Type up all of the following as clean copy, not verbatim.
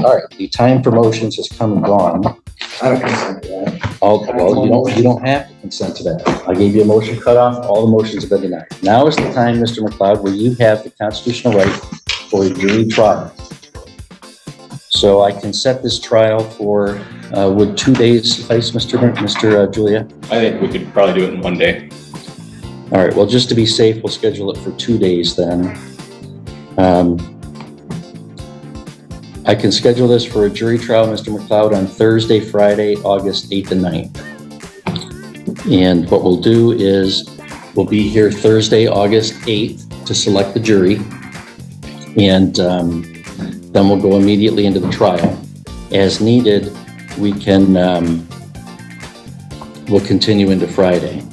All right, the time for motions has come and gone. I don't consent to that. Well, you don't have to consent to that. I gave you a motion cutoff. All the motions have been denied. Now is the time, Mr. McLeod, where you have the constitutional right for a jury trial. So I can set this trial for, would 2 days suffice, Mr. Julia? I think we could probably do it in 1 day. All right, well, just to be safe, we'll schedule it for 2 days then. I can schedule this for a jury trial, Mr. McLeod, on Thursday, Friday, August 8th and 9th. And what we'll do is we'll be here Thursday, August 8th to select the jury. And then we'll go immediately into the trial. As needed, we can, we'll continue into Friday.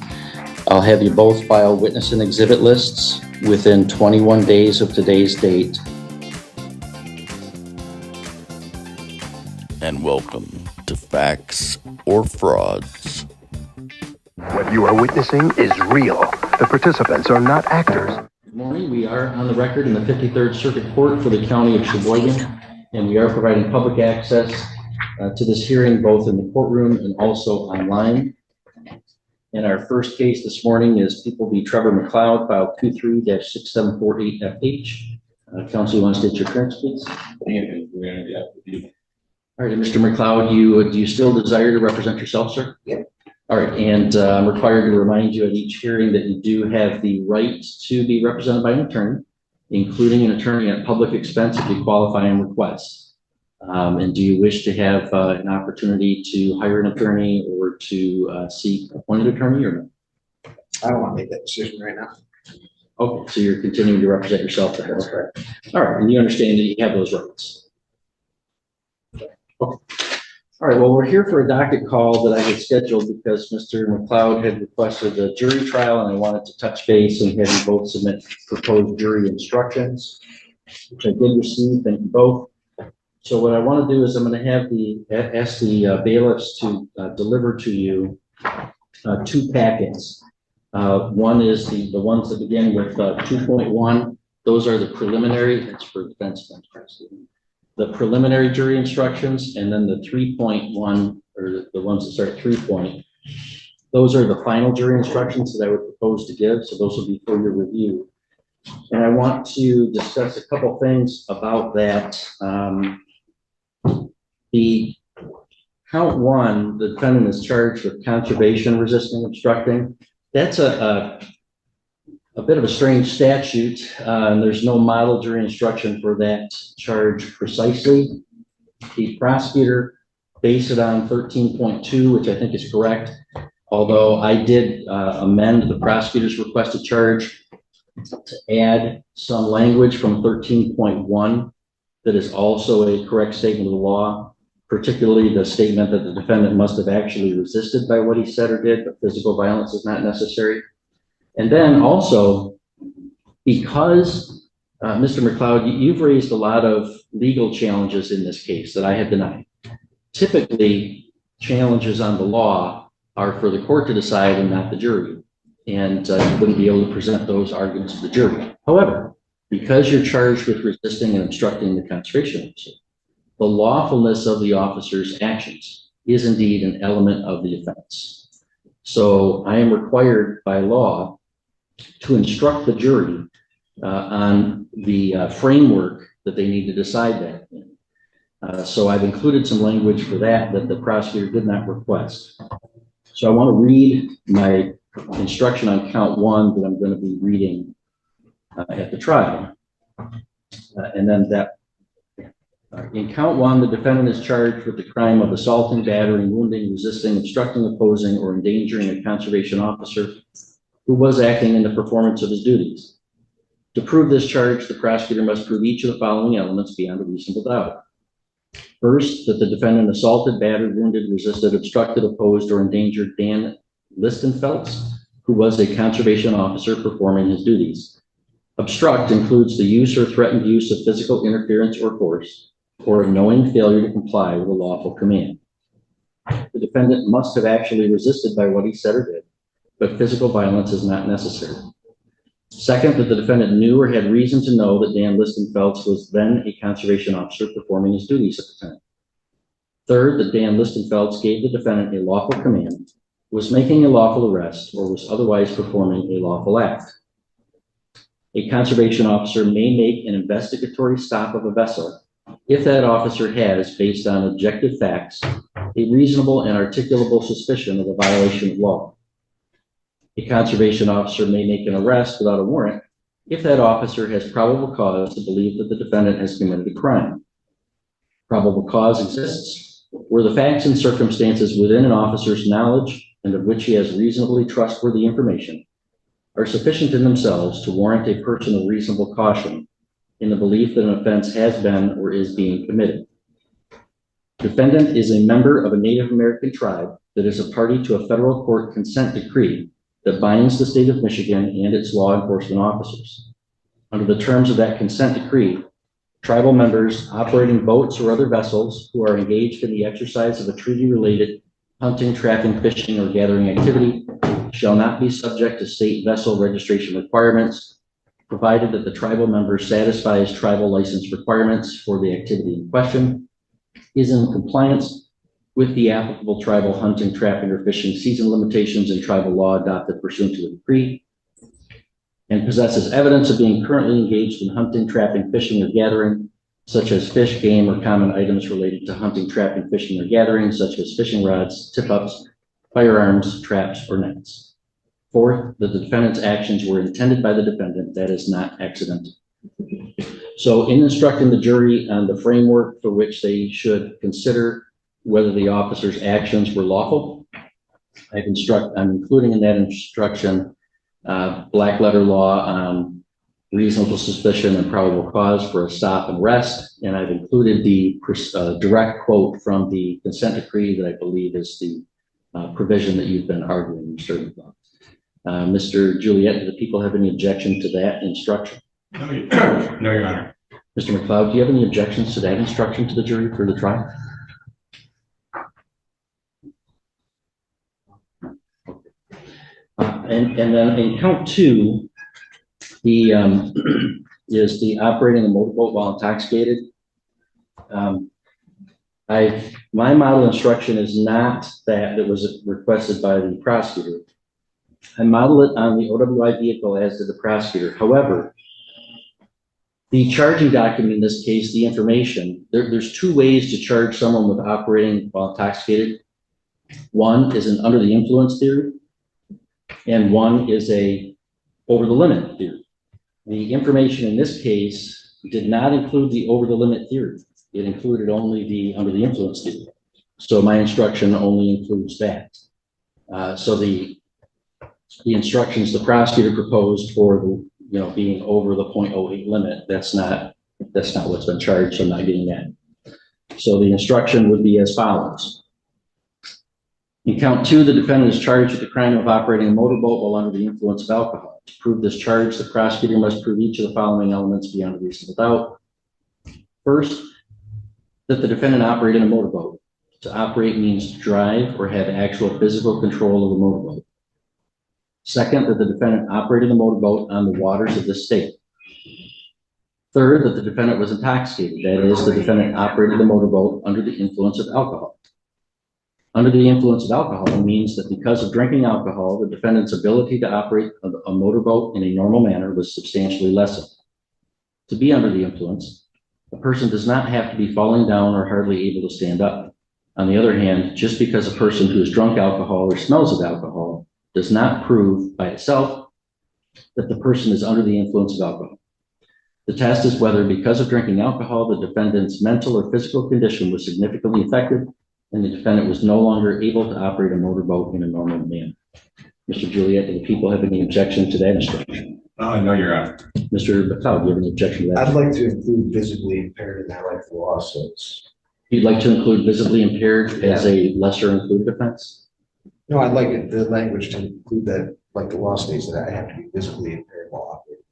I'll have you both file witness and exhibit lists within 21 days of today's date. And welcome to Facts or Frauds. What you are witnessing is real. The participants are not actors. Good morning. We are on the record in the 53rd Circuit Court for the County of Cheboygan, and we are providing public access to this hearing both in the courtroom and also online. And our first case this morning is People v. Trevor McLeod, file 23-6748FH. Counsel, you want to state your appearance, please? All right, and Mr. McLeod, do you still desire to represent yourself, sir? Yep. All right, and I'm required to remind you at each hearing that you do have the right to be represented by an attorney, including an attorney at public expense if you qualify and request. And do you wish to have an opportunity to hire an attorney or to seek appointed attorney or no? I don't want to make that decision right now. Okay, so you're continuing to represent yourself. That's correct. All right, and you understand that you have those rights. Okay. All right, well, we're here for a docket call that I had scheduled because Mr. McLeod had requested a jury trial, and I wanted to touch base and have you both submit proposed jury instructions, which I did receive. Thank you both. So what I want to do is I'm going to have ask the bailiffs to deliver to you 2 packets. One is the ones that begin with 2.1. Those are the preliminary. That's for defense. The preliminary jury instructions, and then the 3.1, or the ones that start at 3 point. Those are the final jury instructions that I would propose to give. So those will be for your review. And I want to discuss a couple things about that. The count 1, the defendant is charged with contravention, resisting, obstructing. That's a bit of a strange statute, and there's no model jury instruction for that charge precisely. The prosecutor based it on 13.2, which I think is correct, although I did amend the prosecutor's requested charge to add some language from 13.1 that is also a correct statement of the law, particularly the statement that the defendant must have actually resisted by what he said or did, but physical violence is not necessary. And then also, because Mr. McLeod, you've raised a lot of legal challenges in this case that I have denied. Typically, challenges on the law are for the court to decide and not the jury. And you wouldn't be able to present those arguments to the jury. However, because you're charged with resisting and obstructing the conservation officer, the lawfulness of the officer's actions is indeed an element of the offense. So I am required by law to instruct the jury on the framework that they need to decide that in. So I've included some language for that the prosecutor did not request. So I want to read my instruction on count 1 that I'm going to be reading at the trial. And then that, in count 1, the defendant is charged with the crime of assaulting, battering, wounding, resisting, obstructing, opposing, or endangering a conservation officer who was acting in the performance of his duties. To prove this charge, the prosecutor must prove each of the following elements beyond a reasonable doubt. First, that the defendant assaulted, battered, wounded, resisted, obstructed, opposed, or endangered Dan Listenfeldt, who was a conservation officer performing his duties. Obstruct includes the use or threatened use of physical interference or force, or a knowing failure to comply with a lawful command. The defendant must have actually resisted by what he said or did, but physical violence is not necessary. Second, that the defendant knew or had reason to know that Dan Listenfelds was then a conservation officer performing his duties at the time. Third, that Dan Listenfelds gave the defendant a lawful command, was making a lawful arrest, or was otherwise performing a lawful act. A conservation officer may make an investigatory stop of a vessel if that officer has, based on objective facts, a reasonable and articulable suspicion of a violation of law. A conservation officer may make an arrest without a warrant if that officer has probable cause to believe that the defendant has committed a crime. Probable cause exists where the facts and circumstances within an officer's knowledge and of which he has reasonably trustworthy information are sufficient in themselves to warrant a person of reasonable caution in the belief that an offense has been or is being committed. Defendant is a member of a Native American tribe that is a party to a federal court consent decree that binds the state of Michigan and its law enforcement officers. Under the terms of that consent decree, tribal members operating boats or other vessels who are engaged in the exercise of a treaty-related hunting, trapping, fishing, or gathering activity shall not be subject to state vessel registration requirements, provided that the tribal member satisfies tribal license requirements for the activity in question, is in compliance with the applicable tribal hunting, trapping, or fishing season limitations and tribal law adopted pursuant to the decree, and possesses evidence of being currently engaged in hunting, trapping, fishing, or gathering, such as fish, game, or common items related to hunting, trapping, fishing, or gathering, such as fishing rods, tip-ups, firearms, traps, or nets. Fourth, that the defendant's actions were intended by the defendant, that is not accidental. So in instructing the jury on the framework for which they should consider whether the officer's actions were lawful, I'm including in that instruction black letter law on reasonable suspicion and probable cause for a stop and rest, and I've included the direct quote from the consent decree that I believe is the provision that you've been arguing, Mr. Mr. Juliet, do the people have any objection to that instruction? No, Your Honor. Mr. McLeod, do you have any objections to that instruction to the jury for the trial? And then in count two, the is the operating a motorboat while intoxicated. My model instruction is not that was requested by the prosecutor. I model it on the OWI vehicle as did the prosecutor. However, the charging document in this case, the information, there's two ways to charge someone with operating while intoxicated. One is an under the influence theory, and one is a over the limit theory. The information in this case did not include the over the limit theory. It included only the under the influence theory. So my instruction only includes that. So the instructions the prosecutor proposed for the, being over the 0.08 limit, that's not what's been charged, so I'm not getting that. So the instruction would be as follows. In count two, the defendant is charged with the crime of operating a motorboat while under the influence of alcohol. To prove this charge, the prosecutor must prove each of the following elements beyond a reasonable doubt. First, that the defendant operated a motorboat. To operate means to drive or have actual physical control of the motorboat. Second, that the defendant operated the motorboat on the waters of this state. Third, that the defendant was intoxicated. That is, the defendant operated the motorboat under the influence of alcohol. Under the influence of alcohol means that because of drinking alcohol, the defendant's ability to operate a motorboat in a normal manner was substantially lessened. To be under the influence, a person does not have to be falling down or hardly able to stand up. On the other hand, just because a person who has drunk alcohol or smells of alcohol does not prove by itself that the person is under the influence of alcohol. The test is whether, because of drinking alcohol, the defendant's mental or physical condition was significantly affected and the defendant was no longer able to operate a motorboat in a normal manner. Mr. Juliet, do the people have any objection to that instruction? No, Your Honor. Mr. McLeod, do you have any objection to that? I'd like to include visibly impaired in that like the law says. You'd like to include visibly impaired as a lesser included offense? No, I'd like the language to include that, like the law states that I have to be visibly impaired while operating.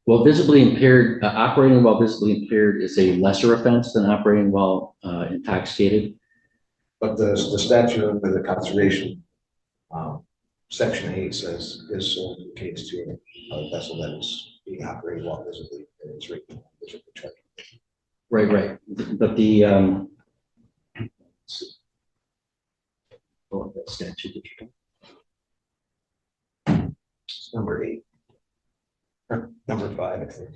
Well, visibly impaired, operating while visibly impaired is a lesser offense than operating while intoxicated. But the statute under the conservation section 8 says is sold in case to a vessel that is being operated while visibly impaired. It's written. Right. But the, let's see. Oh, that statute. It's number 8. Or number 5, I think.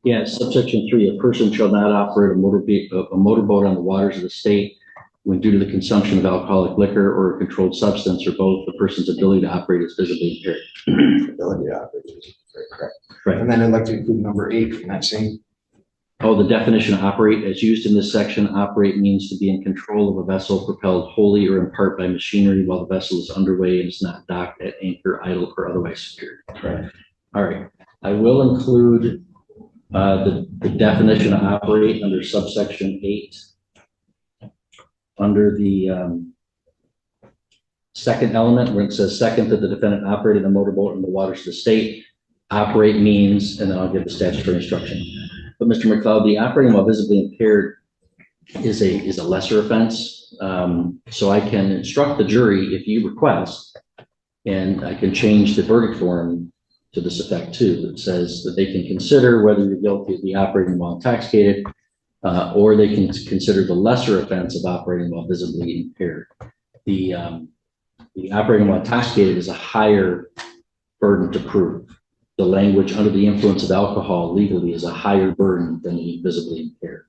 Yeah, subsection 3, a person shall not operate a motorboat on the waters of the state when due to the consumption of alcoholic liquor or a controlled substance or both, the person's ability to operate is visibly impaired. Ability to operate is very correct. Right. And then I'd like to include number 8 in that same. Oh, the definition of operate as used in this section, operate means to be in control of a vessel propelled wholly or in part by machinery while the vessel is underway and is not docked at anchor, idle, or otherwise secured. Correct. All right. I will include the definition of operate under subsection 8. Under the second element where it says second that the defendant operated a motorboat in the waters of the state, operate means, and then I'll give the statutory instruction. But Mr. McLeod, the operating while visibly impaired is a lesser offense. So I can instruct the jury if you request, and I can change the verdict form to this effect too. It says that they can consider whether you're guilty of the operating while intoxicated, or they can consider the lesser offense of operating while visibly impaired. The operating while intoxicated is a higher burden to prove. The language under the influence of alcohol legally is a higher burden than the visibly impaired.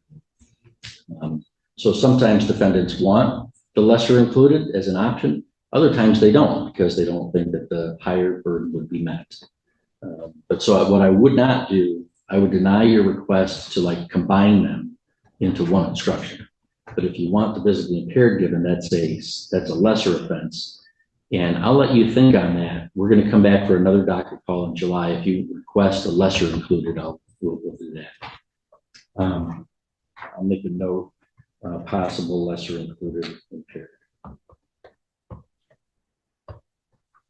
So sometimes defendants want the lesser included as an option. Other times they don't because they don't think that the higher burden would be met. But so what I would not do, I would deny your request to like combine them into one instruction. But if you want the visibly impaired given, that's a lesser offense. And I'll let you think on that. We're going to come back for another docket call in July. If you request a lesser included, we'll do that. I'll make a note, possible lesser included impaired.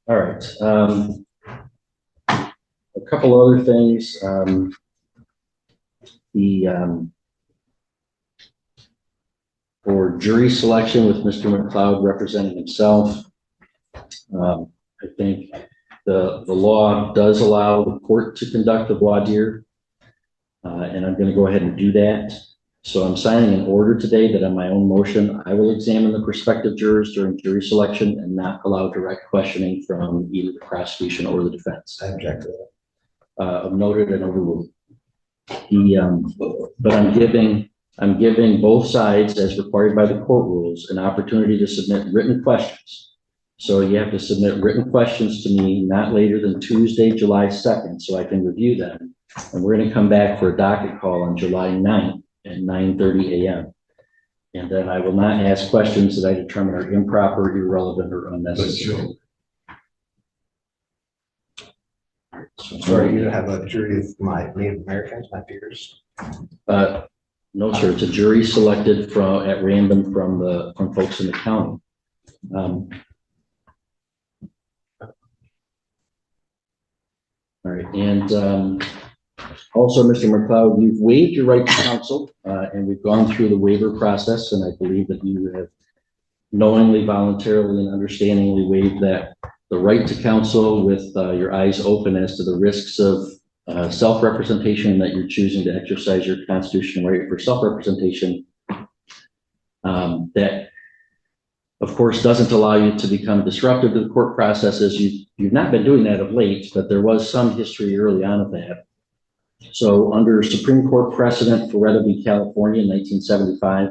All right. A couple other things. For jury selection with Mr. McLeod representing himself, I think the law does allow the court to conduct the voir dire, and I'm going to go ahead and do that. So I'm signing an order today that on my own motion, I will examine the prospective jurors during jury selection and not allow direct questioning from either the prosecution or the defense. I object to that. Noted and overruled. But I'm giving both sides, as required by the court rules, an opportunity to submit written questions. So you have to submit written questions to me not later than Tuesday, July 2nd, so I can review them. And we're going to come back for a docket call on July 9th at 9:30 a.m. And then I will not ask questions that I determine are improper, irrelevant, or unnecessary. Sorry, you have a jury of my Native Americans, my peers. No, sir. It's a jury selected at random from folks in the county. All right, and also, Mr. McLeod, you've waived your right to counsel, and we've gone through the waiver process, and I believe that you have knowingly, voluntarily, and understandingly waived the right to counsel with your eyes open as to the risks of self-representation, that you're choosing to exercise your constitutional right for self-representation. That, of course, doesn't allow you to become disruptive to the court processes. You've not been doing that of late, but there was some history early on of that. So under Supreme Court precedent for Ferretta v. California in 1975,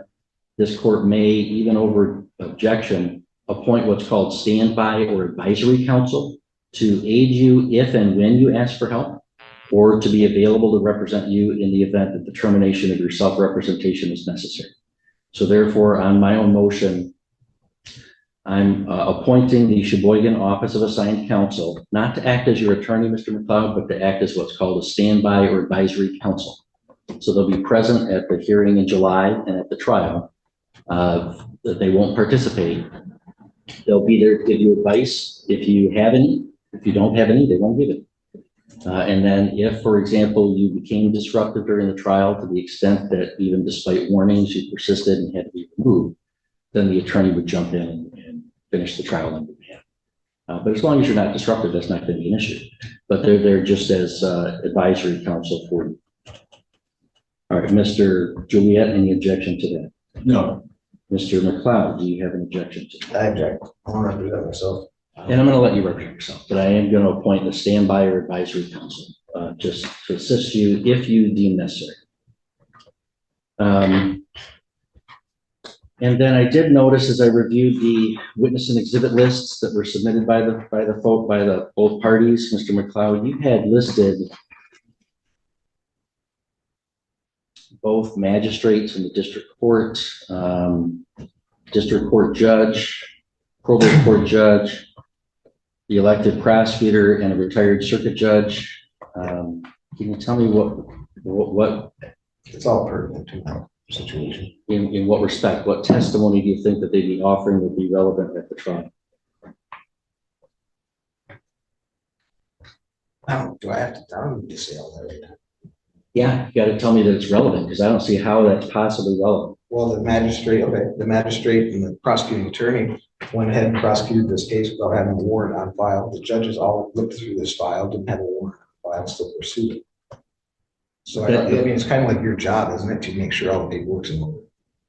this court may, even over objection, appoint what's called standby or advisory counsel to aid you if and when you ask for help. or to be available to represent you in the event that the termination of your self-representation is necessary. So therefore, on my own motion, I'm appointing the Cheboygan Office of Assigned Counsel, not to act as your attorney, Mr. McLeod, but to act as what's called a standby or advisory counsel. So they'll be present at the hearing in July and at the trial. They won't participate. They'll be there to give you advice if you have any. If you don't have any, they won't give it. And then if, for example, you became disruptive during the trial to the extent that even despite warnings, you persisted and had to be removed, then the attorney would jump in and finish the trial on your behalf. But as long as you're not disruptive, that's not going to be an issue. But they're there just as advisory counsel for you. All right, Mr. Juliet, any objection to that? No. Mr. McLeod, do you have an objection to that? I object. I want to represent myself. And I'm going to let you represent yourself, but I am going to appoint a standby or advisory counsel just to assist you if you deem necessary. And then I did notice as I reviewed the witness and exhibit lists that were submitted by both parties, Mr. McLeod, you had listed both magistrates in the district court judge, probate court judge, the elected prosecutor, and a retired circuit judge. Can you tell me what It's all pertinent to that situation. in what respect, what testimony do you think that they'd be offering would be relevant at the trial? Do I have to tell you to say all that right now? Yeah, you got to tell me that it's relevant because I don't see how that's possibly relevant. Well, the magistrate and the prosecuting attorney went ahead and prosecuted this case without having a warrant on file. The judges all looked through this file, didn't have a warrant on file, still pursued it. So I mean, it's kind of like your job, isn't it, to make sure all the paperwork's in order?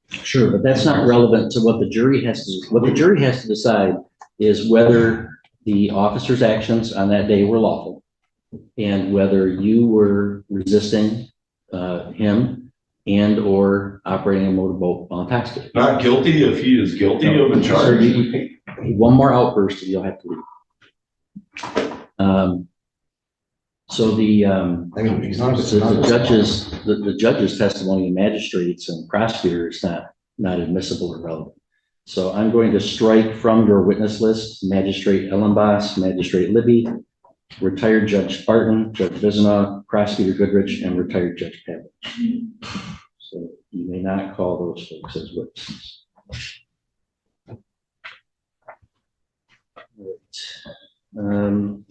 Sure, but that's not relevant to what the jury has to do. What the jury has to decide is whether the officer's actions on that day were lawful and whether you were resisting him and or operating a motorboat while intoxicated. Not guilty if he is guilty of a charge. One more outburst and you'll have to leave. So the I mean, he's not the judge's testimony of magistrates and prosecutors is not admissible or relevant. So I'm going to strike from your witness list Magistrate Ellenboss, Magistrate Libby, retired Judge Spartan, Judge Vizina, Prosecutor Goodrich, and retired Judge Pavlich. So you may not call those folks as witnesses. Right.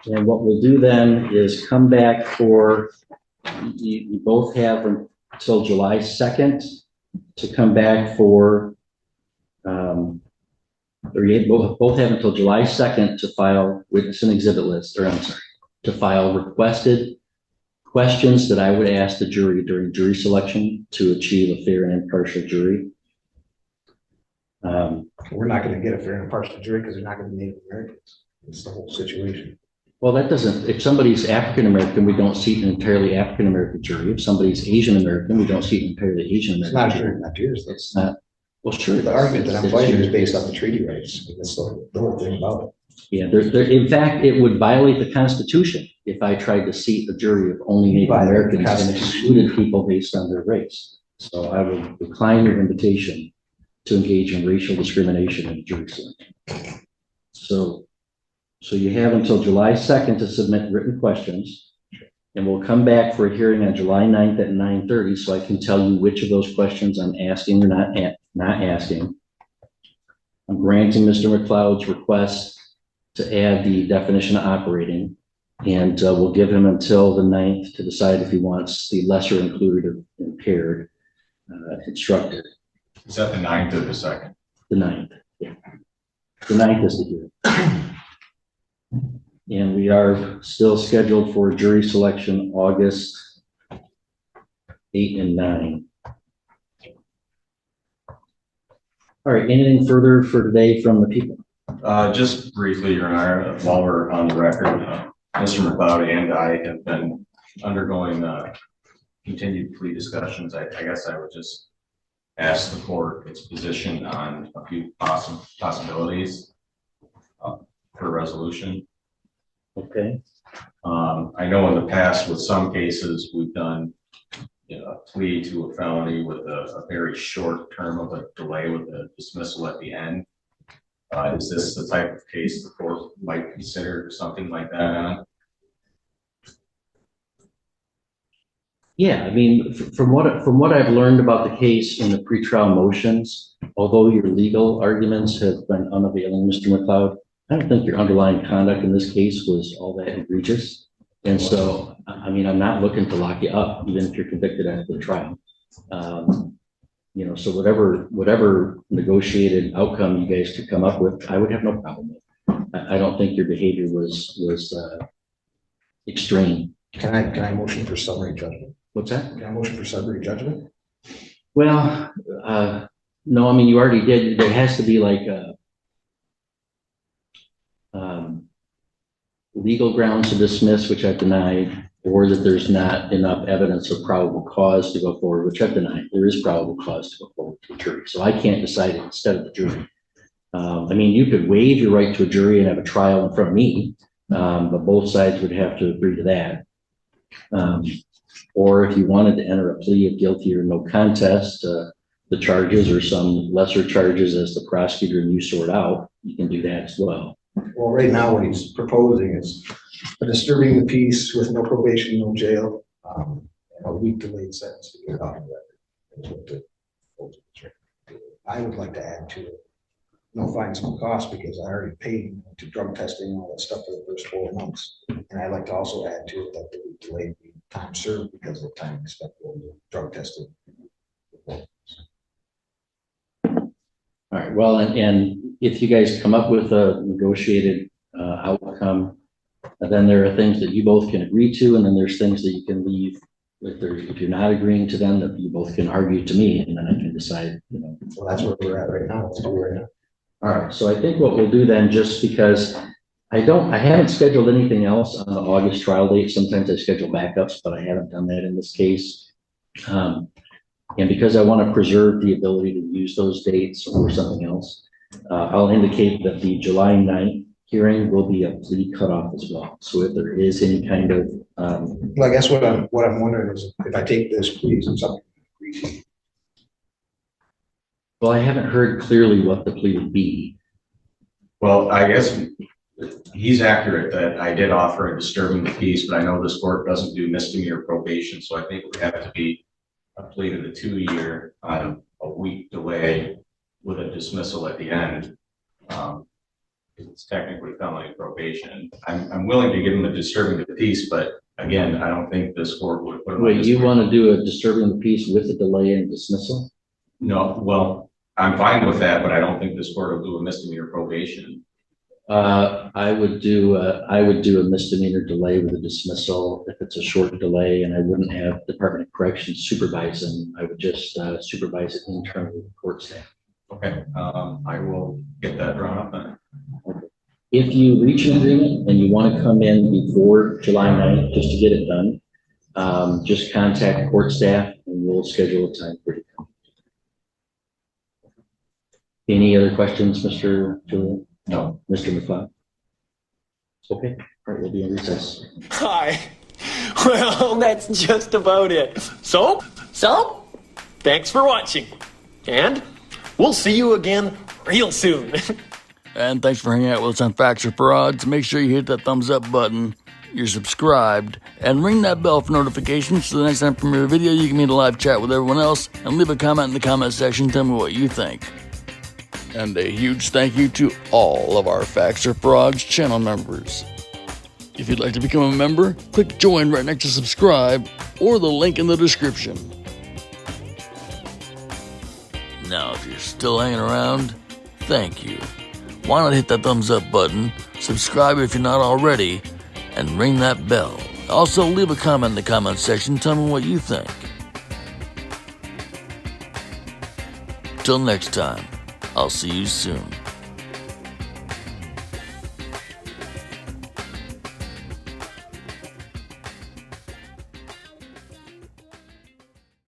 And what we'll do then is come back for, you both have until July 2nd to come back for, or you both have until July 2nd to file witness and exhibit lists, or I'm sorry, to file requested questions that I would ask the jury during jury selection to achieve a fair and impartial jury. We're not going to get a fair and impartial jury because they're not going to be Native Americans. It's the whole situation. Well, that doesn't, if somebody's African-American, we don't seat an entirely African-American jury. If somebody's Asian-American, we don't seat an entirely It's not Asian-American jury. true, not yours. It's not, well, sure. The argument that I'm It's fighting is yours. based on the treaty rights. That's the whole thing about it. Yeah, in fact, it would violate the Constitution if I tried to seat a jury of only Native Violate the Americans and Constitution. excluded people based on their race. So I will decline your invitation to engage in racial discrimination in jury selection. So you have until July 2nd to submit written questions, and we'll come back for a hearing on July 9th at 9:30 so I can tell you which of those questions I'm asking or not asking. I'm granting Mr. McLeod's request to add the definition of operating, and we'll give him until the 9th to decide if he wants the lesser included or impaired instructed. Is that the 9th or the 2nd? The 9th, yeah. The 9th is the hearing. And we are still scheduled for jury selection August 8 and 9. All right, anything further for today from the people? Just briefly, Your Honor, while we're on the record, Mr. McLeod and I have been undergoing continued plea discussions. I guess I would just ask the court its position on a few possibilities. for resolution. Okay. I know in the past with some cases, we've done a plea to a felony with a very short term of a delay with a dismissal at the end. Is this the type of case the court might consider something like that on? Yeah, I mean, from what I've learned about the case in the pretrial motions, although your legal arguments have been unavailing, Mr. McLeod, I don't think your underlying conduct in this case was all that egregious. And so, I mean, I'm not looking to lock you up, even if you're convicted after the trial. So whatever negotiated outcome you guys could come up with, I would have no problem with. I don't think your behavior was extreme. Can I motion for summary judgment? What's that? Can I motion for summary judgment? Well, no, I mean, you already did. There has to be like a legal grounds to dismiss, which I've denied, or that there's not enough evidence of probable cause to go forward, which I've denied. There is probable cause to go forward to a jury. So I can't decide it instead of the jury. I mean, you could waive your right to a jury and have a trial in front of me, but both sides would have to agree to that. Or if you wanted to enter a plea of guilty or no contest, the charges or some lesser charges as the prosecutor and you sort out, you can do that as well. Well, right now what he's proposing is a disturbing the peace with no probation, no jail, and a week delayed sentence to get out of that. I would like to add to it, no fines, no cost, because I already paid to drug testing and all that stuff for the first 4 months. And I'd like to also add to it that the week delayed time served because of the time spent on the drug testing. All right, well, and if you guys come up with a negotiated outcome, then there are things that you both can agree to, and then there's things that you can leave. If you're not agreeing to them, that you both can argue to me, and then I can decide, Well, that's where we're at right now. Let's do it right now. All right, so I think what we'll do then, just because I haven't scheduled anything else on the August trial date. Sometimes I schedule backups, but I haven't done that in this case. And because I want to preserve the ability to use those dates or something else, I'll indicate that the July 9th hearing will be a plea cutoff as well. So if there is any kind of Well, I guess what I'm wondering is if I take this, please, and something agree to. well, I haven't heard clearly what the plea would be. Well, I guess he's accurate that I did offer a disturbing the peace, but I know this court doesn't do misdemeanor probation, so I think it would have to be a plea to the 2-year on a week delay with a dismissal at the end. It's technically felony probation. I'm willing to give him a disturbing the peace, but again, I don't think this court would put him. Wait, you want to do a disturbing the peace with a delay and dismissal? No, well, I'm fine with that, but I don't think this court will do a misdemeanor probation. I would do a misdemeanor delay with a dismissal if it's a short delay, and I wouldn't have Department of Corrections supervise them. I would just supervise it internally with the court staff. Okay, I will get that drawn up then. If you reach an agreement and you want to come in before July 9th just to get it done, just contact court staff and we'll schedule a time for you to come. Any other questions, Mr. Julian? No. Mr. McLeod? Okay, all right, we'll be in recess. Hi. Well, that's just about it. So, thanks for watching. And we'll see you again real soon. And thanks for hanging out with us on Facts or Frauds. Make sure you hit that thumbs up button, you're subscribed, and ring that bell for notifications so the next time I premiere a video, you can be in a live chat with everyone else and leave a comment in the comment section. Tell me what you think. And a huge thank you to all of our Facts or Frauds channel members. If you'd like to become a member, click join right next to subscribe or the link in the description. Now, if you're still hanging around, thank you. Why not hit that thumbs up button, subscribe if you're not already, and ring that bell. Also, leave a comment in the comment section. Tell me what you think. Till next time, I'll see you soon.